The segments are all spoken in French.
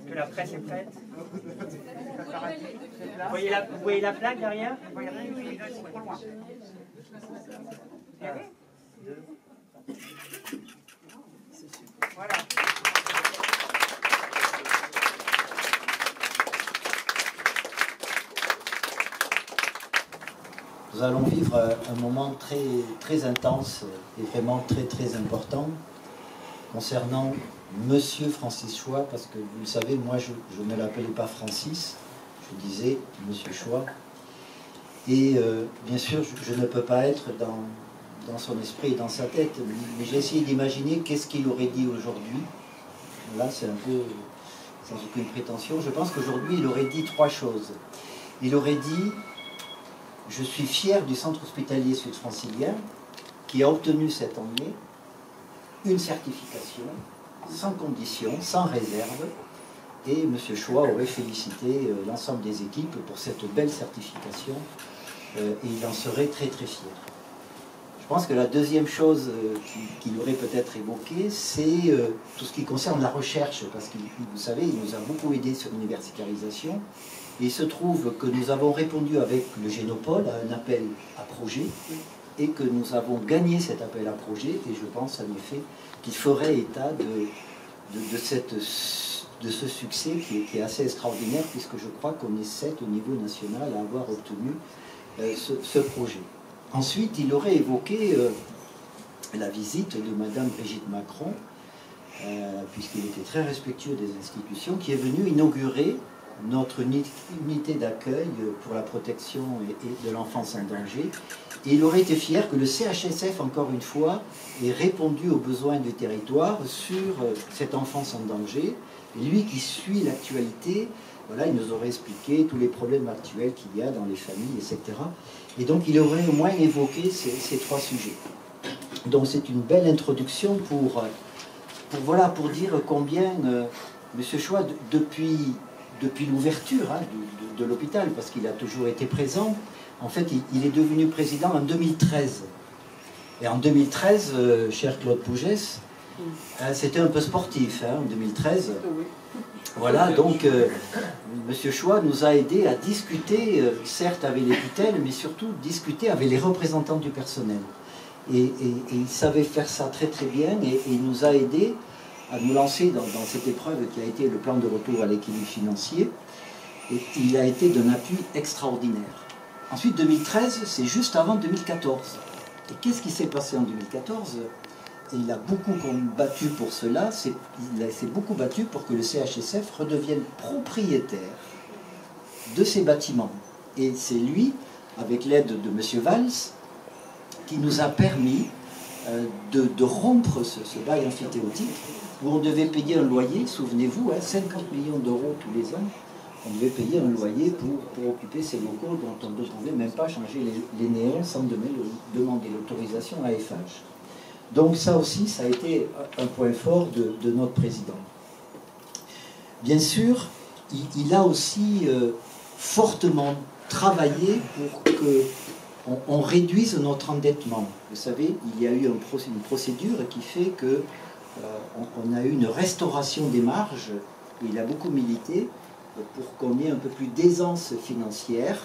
Que la presse est prête. Vous voyez la plaque derrière? Oui, c'est trop loin. Voilà. Nous allons vivre un moment très intense et vraiment très important concernant Monsieur Francis Choix, parce que vous le savez, moi je ne l'appelais pas Francis, je disais Monsieur Choix. Et bien sûr, je ne peux pas être dans son esprit et dans sa tête, mais j'ai essayé d'imaginer qu'est-ce qu'il aurait dit aujourd'hui. Là, c'est un peu sans aucune prétention. Je pense qu'aujourd'hui, il aurait dit 3 choses. Il aurait dit: je suis fier du centre hospitalier sud-francilien qui a obtenu cette année une certification sans condition, sans réserve, et M. Choix aurait félicité l'ensemble des équipes pour cette belle certification et il en serait très fier. Je pense que la deuxième chose qu'il aurait peut-être évoquée, c'est tout ce qui concerne la recherche, parce que vous savez, il nous a beaucoup aidé sur l'universitarisation. Et il se trouve que nous avons répondu avec le Génopole à un appel à projet et que nous avons gagné cet appel à projet, et je pense en effet qu'il ferait état de ce succès qui est assez extraordinaire, puisque je crois qu'on est 7 au niveau national à avoir obtenu ce projet. Ensuite, il aurait évoqué la visite de Madame Brigitte Macron, puisqu'il était très respectueux des institutions, qui est venue inaugurer notre unité d'accueil pour la protection et de l'enfance en danger. Et il aurait été fier que le CHSF, encore une fois, ait répondu aux besoins du territoire sur cette enfance en danger. Et lui qui suit l'actualité, voilà, il nous aurait expliqué tous les problèmes actuels qu'il y a dans les familles, etc. Et donc il aurait au moins évoqué ces 3 sujets. Donc c'est une belle introduction pour dire combien M. Choix, depuis l'ouverture de l'hôpital, parce qu'il a toujours été présent, en fait, il est devenu président en 2013. Et en 2013, cher Claude Pougès, c'était un peu sportif, en 2013. Voilà, donc, M. Choix nous a aidés à discuter, certes avec les tutelles, mais surtout discuter avec les représentants du personnel. Et il savait faire ça très bien, et il nous a aidés à nous lancer dans cette épreuve qui a été le plan de retour à l'équilibre financier, et il a été d'un appui extraordinaire. Ensuite, 2013, c'est juste avant 2014. Et qu'est-ce qui s'est passé en 2014? Il a beaucoup combattu pour cela, il s'est beaucoup battu pour que le CHSF redevienne propriétaire de ces bâtiments. Et c'est lui, avec l'aide de M. Valls, qui nous a permis de rompre ce bail amphithéotique, où on devait payer un loyer, souvenez-vous, 50 millions d'euros tous les ans, on devait payer un loyer pour occuper ces locaux dont on ne pouvait même pas changer les néons sans demander l'autorisation à Eiffage. Donc ça aussi, ça a été un point fort de notre président. Bien sûr, il a aussi fortement travaillé pour qu'on réduise notre endettement. Vous savez, il y a eu une procédure qui fait que on a eu une restauration des marges. Il a beaucoup milité pour qu'on ait un peu plus d'aisance financière.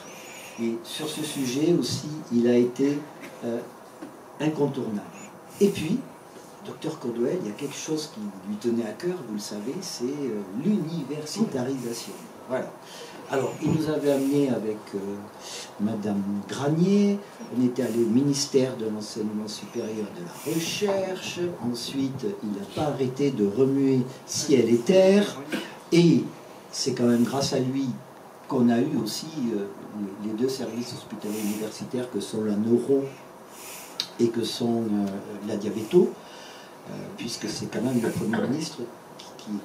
Et sur ce sujet aussi, il a été incontournable. Et puis, Dr Cauduel, il y a quelque chose qui lui tenait à cœur, vous le savez, c'est l'universitarisation. Voilà. Alors, il nous avait amené avec Madame Granier, on était allé au ministère de l'Enseignement supérieur de la Recherche, ensuite, il n'a pas arrêté de remuer ciel et terre, et c'est quand même grâce à lui qu'on a eu aussi les 2 services hospitaliers universitaires que sont la neuro et que sont la diabéto, puisque c'est quand même le Premier ministre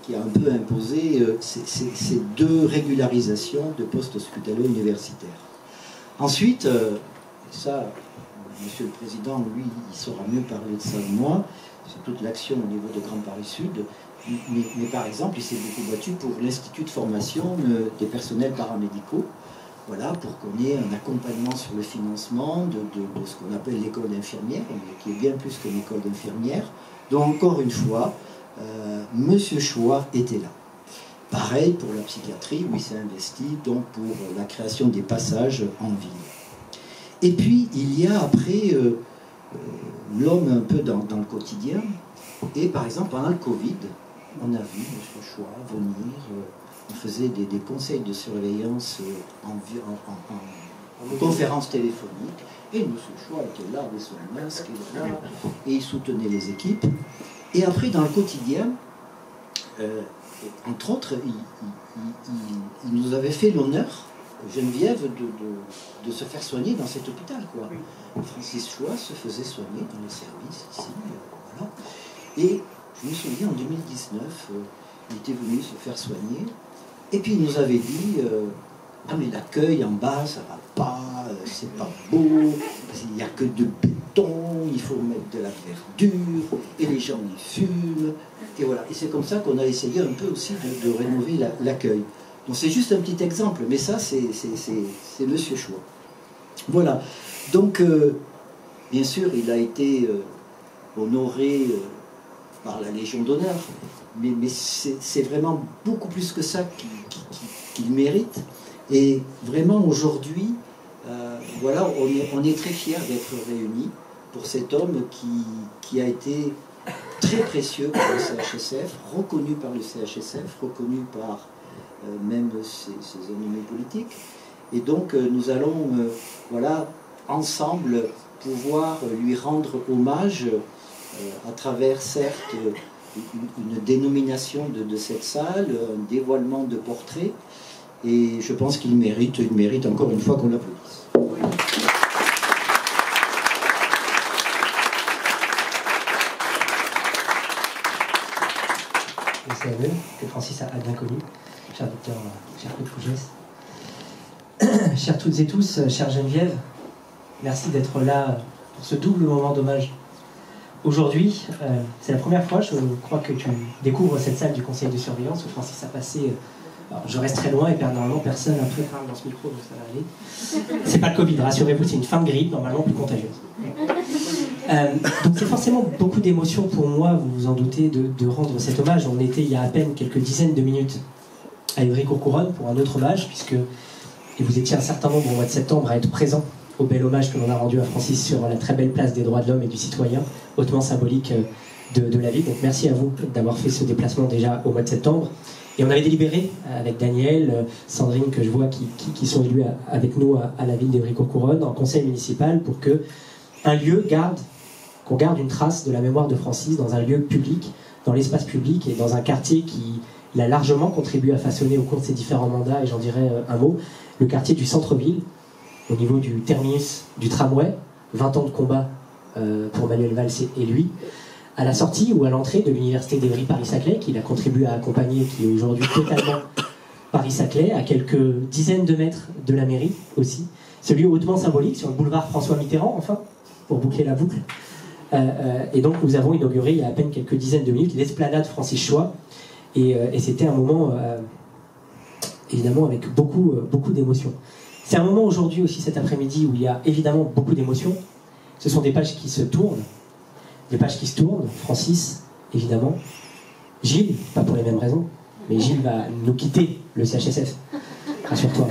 qui a un peu imposé ces 2 régularisations de postes hospitaliers universitaires. Ensuite, ça, Monsieur le Président, lui, il saura mieux parler de ça que moi, c'est toute l'action au niveau de Grand Paris Sud, mais par exemple, il s'est beaucoup battu pour l'Institut de formation des personnels paramédicaux, voilà, pour qu'on ait un accompagnement sur le financement de ce qu'on appelle l'école d'infirmière, qui est bien plus qu'une école d'infirmière. Donc encore une fois, Monsieur Choix était là. Pareil pour la psychiatrie, où il s'est investi donc pour la création des passages en ville. Et puis il y a après l'homme un peu dans le quotidien. Et par exemple pendant le Covid, on a vu M. Choix venir, on faisait des conseils de surveillance en conférence téléphonique, et M. Choix était là avec son masque, et il soutenait les équipes. Et après dans le quotidien, entre autres, il nous avait fait l'honneur, Geneviève, de se faire soigner dans cet hôpital, quoi. Francis Choix se faisait soigner dans les services ici, voilà. Et je me souviens, en 2019, il était venu se faire soigner, et puis il nous avait dit ah mais l'accueil en bas, ça va pas, c'est pas beau, il n'y a que de béton, il faut mettre de la verdure, et les gens ils fument, et voilà. Et c'est comme ça qu'on a essayé un peu aussi de rénover l'accueil. Donc c'est juste un petit exemple, mais ça c'est Monsieur Choix. Voilà. Donc bien sûr il a été honoré par la Légion d'honneur, mais c'est vraiment beaucoup plus que ça qu'il mérite. Et vraiment aujourd'hui, voilà, on est très fiers d'être réunis pour cet homme qui a été très précieux pour le CHSF, reconnu par le CHSF, reconnu par même ses ennemis politiques. Et donc nous allons voilà, ensemble pouvoir lui rendre hommage à travers certes une dénomination de cette salle, un dévoilement de portrait, et je pense qu'il mérite encore une fois qu'on l'applaudisse. Le CAE, que Francis a bien connu, cher docteur, cher Claude Fougès. Chers toutes et tous, chère Geneviève, merci d'être là pour ce double moment d'hommage. Aujourd'hui, c'est la première fois, je crois, que tu découvres cette salle du conseil de surveillance où Francis a passé... Alors, je reste très loin et normalement personne après parle dans ce micro, donc ça va aller. C'est pas le Covid, rassurez-vous, c'est une fin de grippe, normalement plus contagieuse. Donc c'est forcément beaucoup d'émotions pour moi, vous vous en doutez, de rendre cet hommage. On était il y a à peine quelques dizaines de minutes à Évry-Courcouronnes pour un autre hommage, puisque et vous étiez un certain nombre au mois de septembre à être présents au bel hommage que l'on a rendu à Francis sur la très belle place des droits de l'homme et du citoyen, hautement symbolique de la ville. Donc merci à vous d'avoir fait ce déplacement déjà au mois de septembre. Et on avait délibéré avec Daniel, Sandrine, que je vois, qui sont élus avec nous à la ville d'Évry-Courcouronnes, en conseil municipal, pour que un lieu qu'on garde une trace de la mémoire de Francis dans un lieu public, dans l'espace public et dans un quartier qui l'a largement contribué à façonner au cours de ses différents mandats, et j'en dirai un mot, le quartier du centre-ville, au niveau du terminus du tramway, 20 ans de combat pour Manuel Valls et lui, à la sortie ou à l'entrée de l'université d'Évry-Paris-Saclay, qu'il a contribué à accompagner, qui est aujourd'hui totalement Paris-Saclay, à quelques dizaines de mètres de la mairie aussi. Ce lieu hautement symbolique sur le boulevard François Mitterrand, enfin, pour boucler la boucle. Et donc nous avons inauguré il y a à peine quelques dizaines de minutes l'esplanade Francis Choix. Et c'était un moment, évidemment, avec beaucoup d'émotions. C'est un moment aujourd'hui aussi, cet après-midi, où il y a évidemment beaucoup d'émotions. Ce sont des pages qui se tournent. Des pages qui se tournent, Francis, évidemment. Gilles, pas pour les mêmes raisons, mais Gilles va nous quitter, le CHSF, rassure-toi,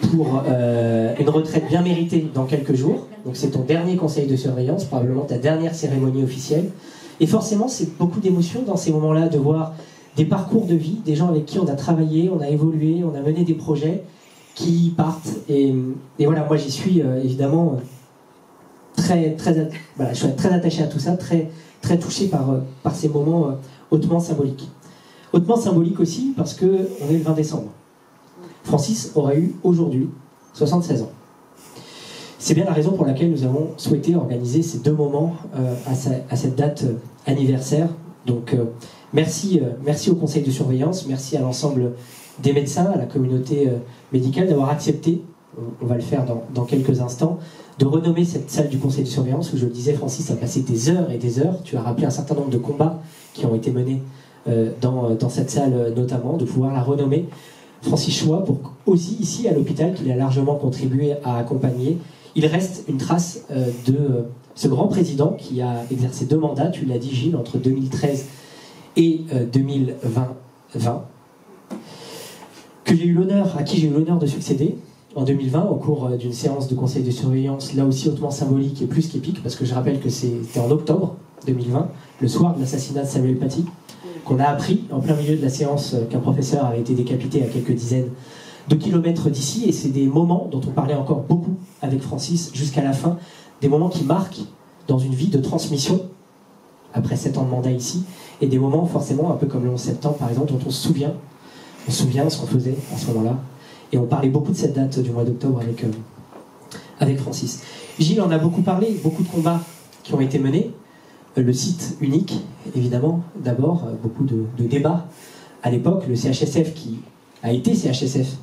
pour une retraite bien méritée dans quelques jours. Donc c'est ton dernier conseil de surveillance, probablement ta dernière cérémonie officielle. Et forcément, c'est beaucoup d'émotions dans ces moments-là, de voir des parcours de vie, des gens avec qui on a travaillé, on a évolué, on a mené des projets qui partent. Et voilà, moi j'y suis évidemment... voilà, je suis très attaché à tout ça, très touché par ces moments hautement symboliques. Hautement symbolique aussi parce qu'on est le 20 décembre. Francis aurait eu aujourd'hui 76 ans. C'est bien la raison pour laquelle nous avons souhaité organiser ces deux moments à cette date anniversaire. Donc merci au conseil de surveillance, merci à l'ensemble des médecins, à la communauté médicale d'avoir accepté, on va le faire dans quelques instants, de renommer cette salle du conseil de surveillance où, je le disais, Francis a passé des heures et des heures. Tu as rappelé un certain nombre de combats qui ont été menés dans cette salle notamment, de pouvoir la renommer Francis Choix, pour aussi ici à l'hôpital, qu'il a largement contribué à accompagner. Il reste une trace de ce grand président qui a exercé 2 mandats, tu l'as dit Gilles, entre 2013 et 2020, à qui j'ai eu l'honneur de succéder en 2020 au cours d'une séance de conseil de surveillance, là aussi hautement symbolique et plus qu'épique, parce que je rappelle que c'était en octobre 2020, le soir de l'assassinat de Samuel Paty, qu'on a appris en plein milieu de la séance qu'un professeur avait été décapité à quelques dizaines de kilomètres d'ici, et c'est des moments dont on parlait encore beaucoup avec Francis jusqu'à la fin, des moments qui marquent dans une vie de transmission, après 7 ans de mandat ici, et des moments forcément, un peu comme le 11 septembre par exemple, dont on se souvient ce qu'on faisait à ce moment-là, et on parlait beaucoup de cette date du mois d'octobre avec Francis. Gilles en a beaucoup parlé, beaucoup de combats qui ont été menés, le site unique, évidemment, d'abord, beaucoup de débats à l'époque, le CHSF qui a été CHSF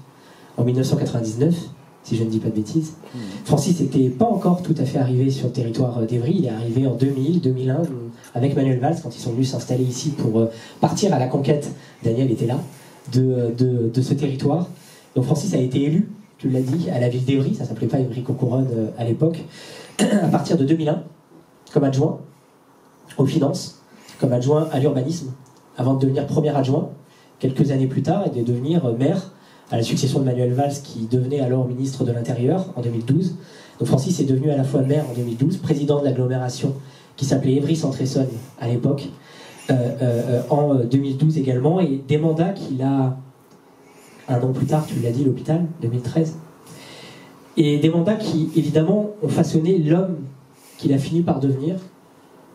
en 1999, si je ne dis pas de bêtises. Francis n'était pas encore tout à fait arrivé sur le territoire d'Évry, il est arrivé en 2000, 2001, avec Manuel Valls, quand ils sont venus s'installer ici pour partir à la conquête, Daniel était là, de ce territoire. Donc Francis a été élu, tu l'as dit, à la ville d'Évry, ça ne s'appelait pas Évry-Courcouronnes à l'époque, à partir de 2001, comme adjoint aux finances, comme adjoint à l'urbanisme, avant de devenir premier adjoint, quelques années plus tard, et de devenir maire, à la succession de Manuel Valls, qui devenait alors ministre de l'Intérieur en 2012. Donc Francis est devenu à la fois maire en 2012, président de l'agglomération qui s'appelait Évry-Centre-Essonne à l'époque, en 2012 également, et des mandats qu'il a, un an plus tard, tu l'as dit, l'hôpital, 2013. Et des mandats qui, évidemment, ont façonné l'homme qu'il a fini par devenir,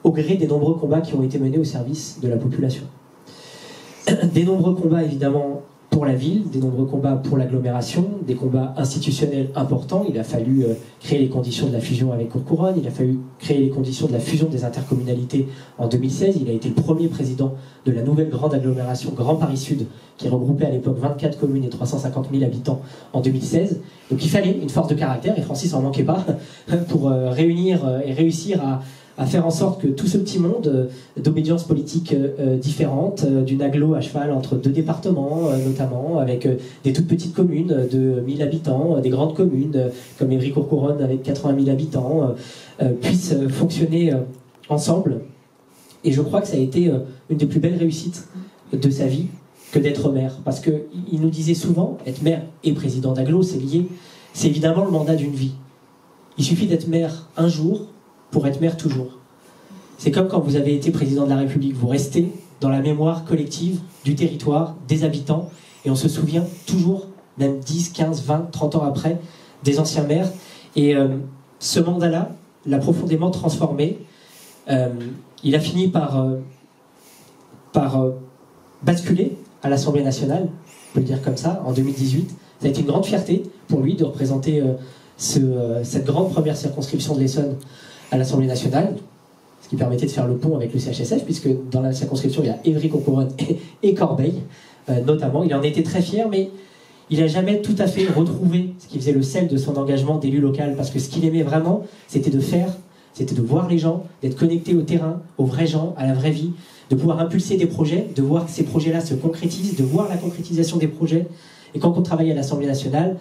au gré des nombreux combats qui ont été menés au service de la population. Des nombreux combats, évidemment, pour la ville, des nombreux combats pour l'agglomération, des combats institutionnels importants. Il a fallu créer les conditions de la fusion avec Courcouronnes, il a fallu créer les conditions de la fusion des intercommunalités en 2016. Il a été le premier président de la nouvelle grande agglomération Grand Paris Sud, qui regroupait à l'époque 24 communes et 350 000 habitants en 2016. Donc il fallait une force de caractère, et Francis n'en manquait pas, pour réunir et réussir à faire en sorte que tout ce petit monde d'obédiences politiques différentes, d'une agglo à cheval entre 2 départements notamment, avec des toutes petites communes de 1000 habitants, des grandes communes comme Évry-Courcouronnes avec 80 000 habitants, puissent fonctionner ensemble. Et je crois que ça a été une des plus belles réussites de sa vie que d'être maire. Parce qu'il nous disait souvent, être maire et président d'agglo, c'est lié, c'est évidemment le mandat d'une vie. Il suffit d'être maire un jour pour être maire toujours. C'est comme quand vous avez été président de la République, vous restez dans la mémoire collective du territoire, des habitants, et on se souvient toujours, même 10, 15, 20, 30 ans après, des anciens maires. Et ce mandat-là l'a profondément transformé. Il a fini par basculer à l'Assemblée nationale, on peut le dire comme ça, en 2018. Ça a été une grande fierté pour lui de représenter cette grande première circonscription de l'Essonne à l'Assemblée nationale, ce qui permettait de faire le pont avec le CHSF, puisque dans la circonscription, il y a Évry-Courcouronnes et Corbeil, notamment. Il en était très fier, mais il n'a jamais tout à fait retrouvé ce qui faisait le sel de son engagement d'élu local, parce que ce qu'il aimait vraiment, c'était de faire, c'était de voir les gens, d'être connecté au terrain, aux vrais gens, à la vraie vie, de pouvoir impulser des projets, de voir que ces projets-là se concrétisent, de voir la concrétisation des projets. Et quand on travaille à l'Assemblée nationale,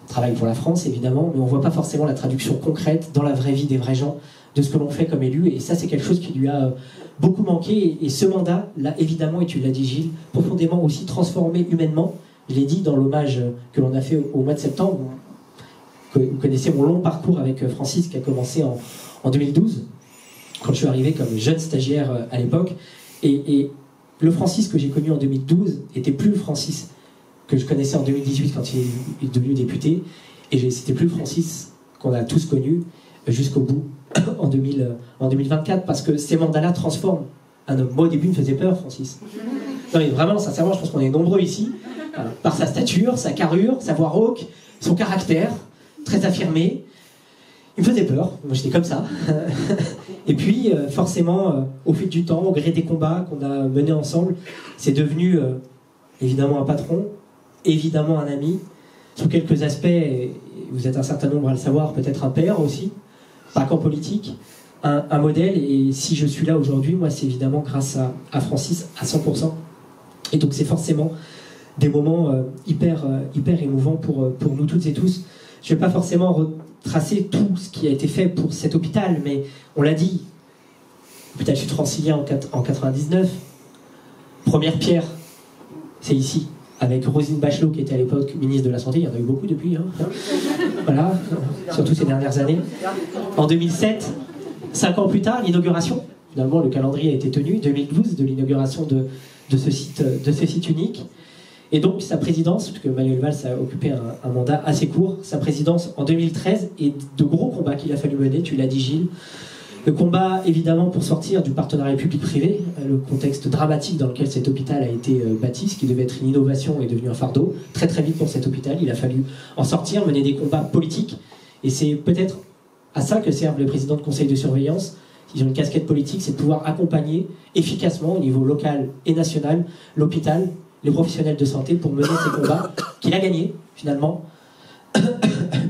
on travaille pour la France, évidemment, mais on ne voit pas forcément la traduction concrète dans la vraie vie des vrais gens de ce que l'on fait comme élu. Et ça, c'est quelque chose qui lui a beaucoup manqué. Et ce mandat, là, évidemment, et tu l'as dit, Gilles, profondément aussi transformé humainement. Je l'ai dit dans l'hommage que l'on a fait au mois de septembre. Vous connaissez mon long parcours avec Francis, qui a commencé en 2012, quand je suis arrivé comme jeune stagiaire à l'époque. Et le Francis que j'ai connu en 2012 était plus le Francis que je connaissais en 2018 quand il est devenu député, et c'était plus le Francis qu'on a tous connu jusqu'au bout en 2024, parce que ces mandats-là transforment un homme. Moi au début il me faisait peur, Francis. Non mais vraiment, sincèrement, je pense qu'on est nombreux ici, par sa stature, sa carrure, sa voix rauque, son caractère, très affirmé. Il me faisait peur, moi j'étais comme ça. Et puis forcément, au fil du temps, au gré des combats qu'on a menés ensemble, c'est devenu évidemment un patron, évidemment un ami, sous quelques aspects, et vous êtes un certain nombre à le savoir, peut-être un père aussi, pas qu'en politique, un modèle. Et si je suis là aujourd'hui, moi c'est évidemment grâce à Francis à 100%. Et donc c'est forcément des moments hyper émouvants pour nous toutes et tous. Je ne vais pas forcément retracer tout ce qui a été fait pour cet hôpital, mais on l'a dit, l'hôpital Sud-Francilien en 99, première pierre, c'est ici, avec Roselyne Bachelot qui était à l'époque ministre de la Santé, il y en a eu beaucoup depuis, hein. Voilà, surtout ces dernières années. En 2007, 5 ans plus tard, l'inauguration, finalement le calendrier a été tenu, 2012, de l'inauguration de ce site unique. Et donc sa présidence, puisque Manuel Valls a occupé un mandat assez court, sa présidence en 2013, et de gros combats qu'il a fallu mener, tu l'as dit Gilles. Le combat évidemment pour sortir du partenariat public-privé, le contexte dramatique dans lequel cet hôpital a été bâti, ce qui devait être une innovation est devenu un fardeau. Très très vite pour cet hôpital, il a fallu en sortir, mener des combats politiques. Et c'est peut-être à ça que servent les présidents de conseil de surveillance. Ils ont une casquette politique, c'est de pouvoir accompagner efficacement au niveau local et national l'hôpital, les professionnels de santé pour mener ces combats qu'il a gagnés finalement,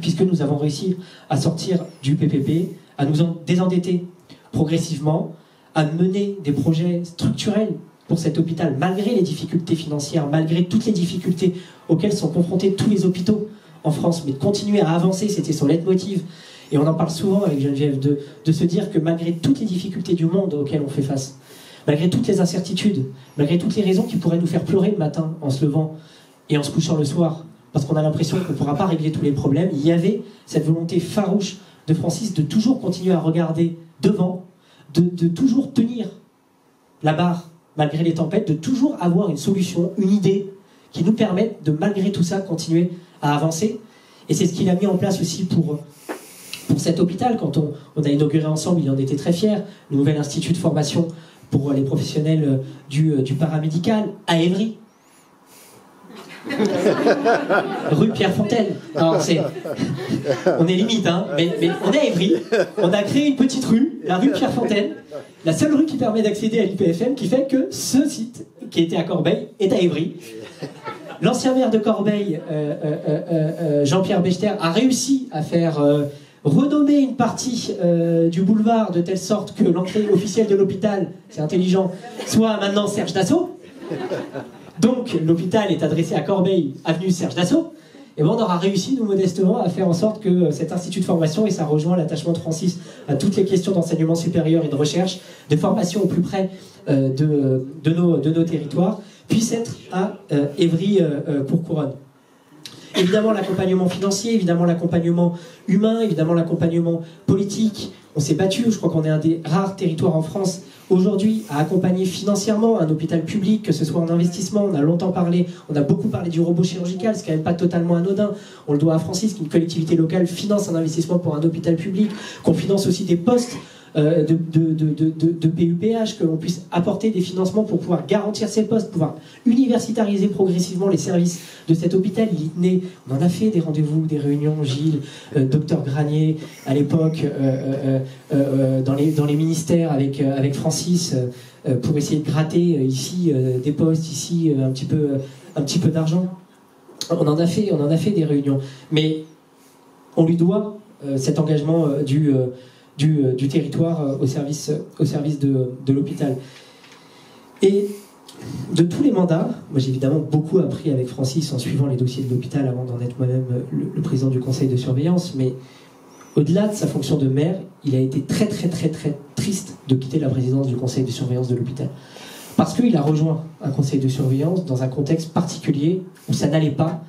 puisque nous avons réussi à sortir du PPP, à nous désendetter progressivement, à mener des projets structurels pour cet hôpital, malgré les difficultés financières, malgré toutes les difficultés auxquelles sont confrontés tous les hôpitaux en France, mais de continuer à avancer, c'était son leitmotiv. Et on en parle souvent avec Geneviève, de se dire que malgré toutes les difficultés du monde auxquelles on fait face, malgré toutes les incertitudes, malgré toutes les raisons qui pourraient nous faire pleurer le matin en se levant et en se couchant le soir, parce qu'on a l'impression qu'on ne pourra pas régler tous les problèmes, il y avait cette volonté farouche de Francis de toujours continuer à regarder devant, de toujours tenir la barre malgré les tempêtes, de toujours avoir une solution, une idée qui nous permette de malgré tout ça continuer à avancer. Et c'est ce qu'il a mis en place aussi pour cet hôpital. Quand on a inauguré ensemble, il en était très fier, le nouvel institut de formation pour les professionnels du paramédical à Évry. Rue Pierrefontaine. Alors on est limite, hein, mais on est à Évry. On a créé une petite rue, la rue Pierrefontaine, la seule rue qui permet d'accéder à l'IPFM, qui fait que ce site, qui était à Corbeil, est à Évry. L'ancien maire de Corbeil, Jean-Pierre Bechter, a réussi à faire renommer une partie du boulevard de telle sorte que l'entrée officielle de l'hôpital, c'est intelligent, soit maintenant Serge Dassault. Donc l'hôpital est adressé à Corbeil, avenue Serge Dassault. Et bon, on aura réussi, nous, modestement, à faire en sorte que cet institut de formation, et ça rejoint l'attachement de Francis à toutes les questions d'enseignement supérieur et de recherche, de formation au plus près de nos territoires, puisse être à Évry-Courcouronnes. Évidemment l'accompagnement financier, évidemment l'accompagnement humain, évidemment l'accompagnement politique. On s'est battu, je crois qu'on est un des rares territoires en France aujourd'hui à accompagner financièrement un hôpital public, que ce soit en investissement. On a longtemps parlé, on a beaucoup parlé du robot chirurgical, c'est quand même pas totalement anodin. On le doit à Francis, qu'une collectivité locale finance un investissement pour un hôpital public, qu'on finance aussi des postes de PUPH, que l'on puisse apporter des financements pour pouvoir garantir ces postes, pouvoir universitariser progressivement les services de cet hôpital. Il y tenait, on en a fait des rendez-vous, des réunions, Gilles, docteur Granier, à l'époque, dans les ministères avec Francis, pour essayer de gratter ici des postes, ici un petit peu d'argent. On en a fait des réunions, mais on lui doit cet engagement du territoire au service de l'hôpital. Et de tous les mandats, moi j'ai évidemment beaucoup appris avec Francis en suivant les dossiers de l'hôpital avant d'en être moi-même le président du conseil de surveillance, mais au-delà de sa fonction de maire, il a été très très très très triste de quitter la présidence du conseil de surveillance de l'hôpital. Parce qu'il a rejoint un conseil de surveillance dans un contexte particulier où ça n'allait pas,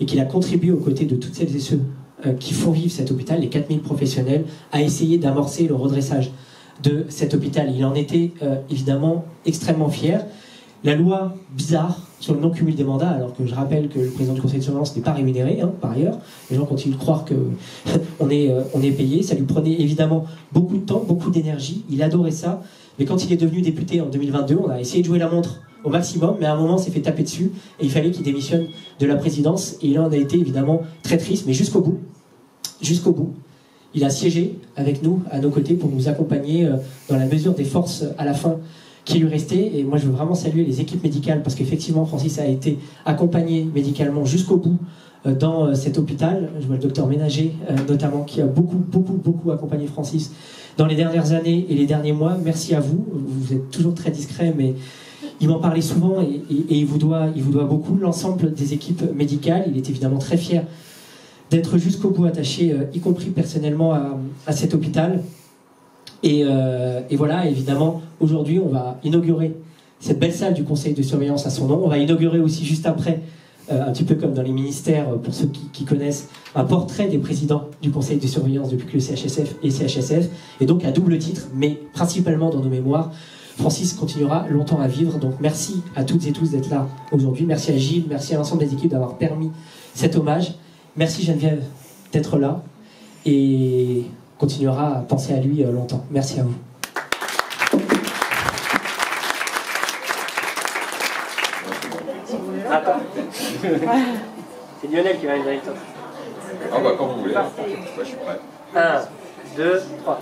et qu'il a contribué aux côtés de toutes celles et ceux qui font vivre cet hôpital, les 4000 professionnels, à essayer d'amorcer le redressage de cet hôpital. Il en était évidemment extrêmement fier. La loi bizarre sur le non-cumul des mandats, alors que je rappelle que le président du conseil de surveillance n'est pas rémunéré, par ailleurs, les gens continuent de croire qu'on est payé, ça lui prenait évidemment beaucoup de temps, beaucoup d'énergie, il adorait ça, mais quand il est devenu député en 2022, on a essayé de jouer la montre au maximum, mais à un moment, on s'est fait taper dessus, et il fallait qu'il démissionne de la présidence, et il en a été évidemment très triste, mais jusqu'au bout, il a siégé avec nous, à nos côtés, pour nous accompagner dans la mesure des forces à la fin qui lui restait. Et moi, je veux vraiment saluer les équipes médicales, parce qu'effectivement, Francis a été accompagné médicalement jusqu'au bout dans cet hôpital. Je vois le docteur Ménager, notamment, qui a beaucoup accompagné Francis dans les dernières années et les derniers mois. Merci à vous. Vous êtes toujours très discret, mais Il m'en parlait souvent et il vous doit beaucoup. L'ensemble des équipes médicales, il est évidemment très fier d'être jusqu'au bout attaché, y compris personnellement à cet hôpital. Et voilà, évidemment, aujourd'hui, on va inaugurer cette belle salle du conseil de surveillance à son nom. On va inaugurer aussi juste après, un petit peu comme dans les ministères, pour ceux qui connaissent, un portrait des présidents du conseil de surveillance depuis que le CHSF est CHSF, et donc à double titre, mais principalement dans nos mémoires. Francis continuera longtemps à vivre, donc merci à toutes et tous d'être là aujourd'hui. Merci à Gilles, merci à l'ensemble des équipes d'avoir permis cet hommage. Merci Geneviève d'être là, et on continuera à penser à lui longtemps. Merci à vous. Attends. C'est Lionel qui va aller avec toi. Ah bah quand vous voulez, moi je suis prêt. 1, 2, 3.